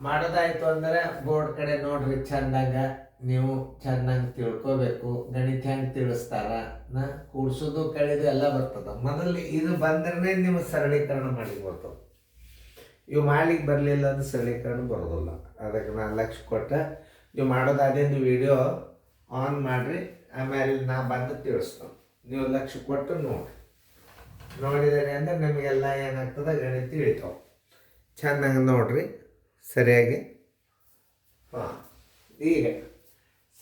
ಮಾಡೋದಾಯ್ತು ಅಂದರೆ ಬೋರ್ಡ್ ಕಡೆ ನೋಡ್ರಿ ಚಂದಾಗ. ನೀವು ಚೆನ್ನಾಗಿ ತಿಳ್ಕೊಬೇಕು. ಗಣಿತ ಹೆಂಗೆ ತಿಳಿಸ್ತಾರ ಕೂಡ್ಸೋದು ಕಳೆದು ಎಲ್ಲ ಬರ್ತದ. ಮೊದಲು ಇದು ಬಂದ್ರೆ ನೀವು ಸರಳೀಕರಣ ಮಾಡಿಬೋದು. ಇವು ಮಾಡ್ಲಿಕ್ಕೆ ಬರಲಿಲ್ಲ ಅಂದ್ರೆ ಸರಳೀಕರಣ ಬರೋದಿಲ್ಲ. ಅದಕ್ಕೆ ನಾನು ಲಕ್ಷ ಕೊಟ್ಟು ನೀವು ಮಾಡೋದಾದೇನು ವಿಡಿಯೋ ಆನ್ ಮಾಡಿರಿ. ಆಮೇಲೆ ನಾ ಬಂದು ತಿಳಿಸ್ತೇನೆ. ನೀವು ಲಕ್ಷ ಕೊಟ್ಟು ನೋಡಿದರೆ ಅಂದ್ರೆ ನಿಮಗೆಲ್ಲ ಏನಾಗ್ತದೆ ಗಣಿತ ತಿಳಿತಾವೆ. ಚೆನ್ನಾಗಿ ನೋಡ್ರಿ ಸರಿಯಾಗಿ. ಹಾಂ, ಈಗ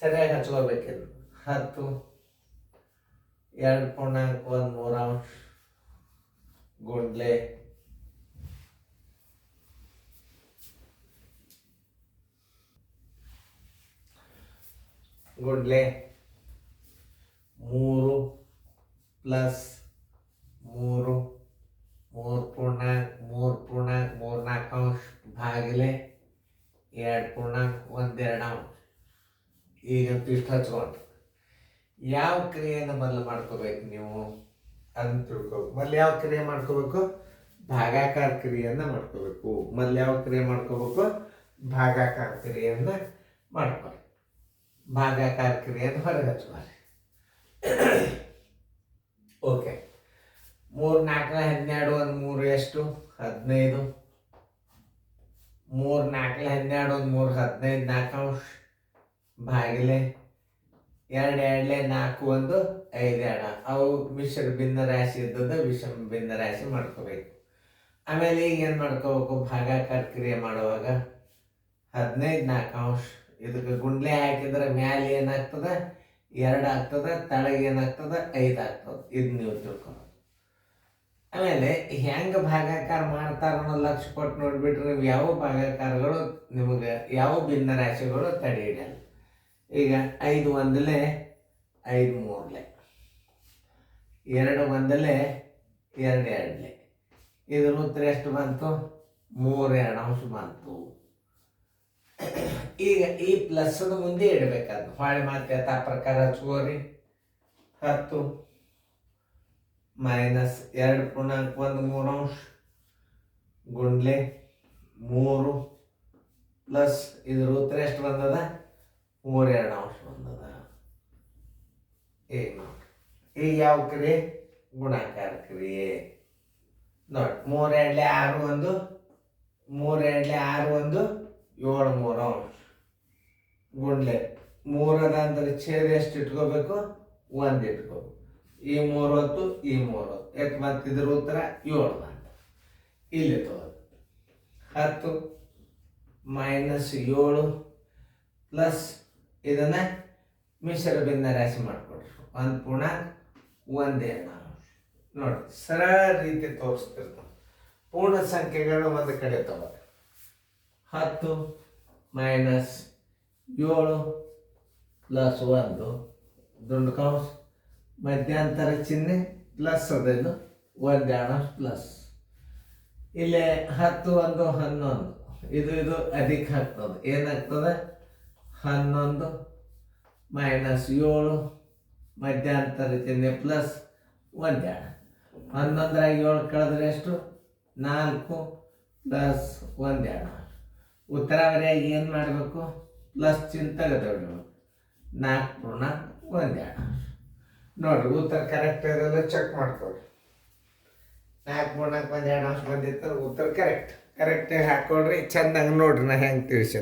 ಸರಿಯಾಗಿ ಹಚ್ಕೋಬೇಕಿದ್ದು 10 2.13 ಗುಂಡ್ಲೆ ಗುಂಡ್ಲೆ 3 ಪ್ಲಸ್ 3 3.34 ಭಾಗಿಲೆ 2.12. ಈಗಂತೂ ಇಷ್ಟು ಹಚ್ಕೊಂಡು ಯಾವ ಕ್ರಿಯೆಯನ್ನು ಮೊದಲು ಮಾಡ್ಕೋಬೇಕು ನೀವು ಅದನ್ನು ತಿಳ್ಕೊಬೇಕು. ಮೊದಲು ಯಾವ ಕ್ರಿಯೆ ಮಾಡ್ಕೋಬೇಕು? ಭಾಗಾಕಾರ ಕ್ರಿಯೆಯನ್ನು ಮಾಡ್ಕೋಬೇಕು. ಮೊದಲು ಯಾವ ಕ್ರಿಯೆ ಮಾಡ್ಕೋಬೇಕು? ಭಾಗಾಕಾರ ಕ್ರಿಯೆಯನ್ನು ಮಾಡ್ಕೊಳ್ಳಿ. ಭಾಗಾಕಾರ ಕ್ರಿಯೆಯನ್ನು ಹೊರಗೆ ಹಚ್ಕೊಳ್ಳಿ. ಓಕೆ. 3 4 12 1 3 ಎಷ್ಟು? 15. 3 4 12 1 3 15 4 ಭಾಗಿಲೆ 2 2 4 1 5 2. ಅವು ಮಿಶ್ರ ಭಿನ್ನ ರಾಶಿ ಇದ್ದದ್ದು ವಿಷಮ ಭಿನ್ನ ರಾಶಿ ಮಾಡ್ಕೋಬೇಕು. ಆಮೇಲೆ ಈಗ ಏನು ಮಾಡ್ಕೋಬೇಕು? ಭಾಗಾಕಾರ ಕ್ರಿಯೆ ಮಾಡುವಾಗ 15 4 ಇದಕ್ಕೆ ಗುಂಡ್ಲೆ ಹಾಕಿದ್ರೆ ಮ್ಯಾಲೆ ಏನಾಗ್ತದೆ? 2 ಆಗ್ತದೆ. ತಳಗೆ ಏನಾಗ್ತದೆ? 5 ಆಗ್ತದೆ. ಇದು ನೀವು ತಿಳ್ಕೊಳ್ಳೋದು. ಆಮೇಲೆ ಹೆಂಗೆ ಭಾಗಾಕಾರ ಮಾಡ್ತಾರ ಅನ್ನೋ ಲಕ್ಷ ಕೊಟ್ಟು ನೋಡಿಬಿಟ್ರೆ ನೀವು ಯಾವ ಭಾಗಾಕಾರಗಳು ನಿಮಗೆ ಯಾವ ಭಿನ್ನ ರಾಶಿಗಳು ತಡೆ ಹಿಡಿಯಲ್ಲ. ಈಗ 5 1 5 3 2 1 2 2. ಇದ್ರ ಉತ್ತರ ಎಷ್ಟು ಬಂತು? 3 2 ಬಂತು. ಈಗ ಈ ಪ್ಲಸ್ದ ಮುಂದೆ ಇಡಬೇಕಾದ ಹೊಳೆ ಮತ್ತೆ ಆ ಪ್ರಕಾರ ಹಚ್ಕೋರಿ. 10 ಮೈನಸ್ 2.13 ಗುಂಡ್ಲೆ 3 ಪ್ಲಸ್ ಇದ್ರ ಉತ್ತರ ಎಷ್ಟು ಬಂದದ? 3 2 ಬಂದದ. ಈಗ ನೋಡಿ, ಈಗ ಯಾವ ಕ್ರಿಯೆ? ಗುಣಾಕಾರ ಕ್ರಿಯೆ. ನೋಡಿ, 3 2 6 1 3 2 6 1 7 3 ಗುಂಡ್ಲೆ 3 ಅದ ಅಂದ್ರೆ ಛೇದ ಎಷ್ಟು ಇಟ್ಕೋಬೇಕು? 1 ಇಟ್ಕೋಬೇಕು. ಈ 3 ಹೊತ್ತು ಈ 3 ಹೊತ್ತು ಯಾಕೆ ಮತ್ತಿದ್ರ ಉತ್ತರ 7 ಬಂತು. ಇಲ್ಲಿ ತಗೋದು 10 ಮೈನಸ್ 7 ಪ್ಲಸ್ ಇದನ್ನ ಮಿಶ್ರ ಭಿನ್ನ ರಾಶಿ ಮಾಡಿಕೊಡ್ರಿ. 1.12. ನೋಡಿ, ಸರಳ ರೀತಿ ತೋರಿಸ್ತಿರ್ತಾವೆ. ಪೂರ್ಣ ಸಂಖ್ಯೆಗಳು ಒಂದು ಕಡೆ ತಗೋರಿ. 10 ಮೈನಸ್ 7 ಪ್ಲಸ್ 1 ದುಂಡು ಕೌಸ್ ಮಧ್ಯಂತರ ಚಿಹ್ನೆ ಪ್ಲಸ್ ಅದೇನು 1 2 ಪ್ಲಸ್. ಇಲ್ಲಿ 10 1 11 ಇದು ಅಧಿಕ ಆಗ್ತದೆ. ಏನಾಗ್ತದೆ? 11 ಮೈನಸ್ 7 ಮಧ್ಯಂತರ ಚಿಹ್ನೆ ಪ್ಲಸ್ 1 2. 11 7 ಕಳೆದ್ರೆ ಎಷ್ಟು? 4 ಪ್ಲಸ್ 1 2. ಉತ್ತರಾವರಿಯಾಗಿ ಏನು ಮಾಡಬೇಕು? ಪ್ಲಸ್ ಚಿಹ್ನೆ ತೆಗೆದುಬಿಡ್ಬೇಕು. 4.1 2. ನೋಡ್ರಿ, ಉತ್ತರ ಕರೆಕ್ಟ್ ಇರೋಲ್ಲ ಚೆಕ್ ಮಾಡ್ಕೊಳ್ರಿ. 4.1 2 ಬಂದಿತ್ತು. ಉತ್ತರ ಕರೆಕ್ಟಾಗಿ ಹಾಕೊಳ್ರಿ. ಚೆಂದಾಗಿ ನೋಡ್ರಿ ನಾ ಹೆಂಗೆ ತಿಳಿಸಿ.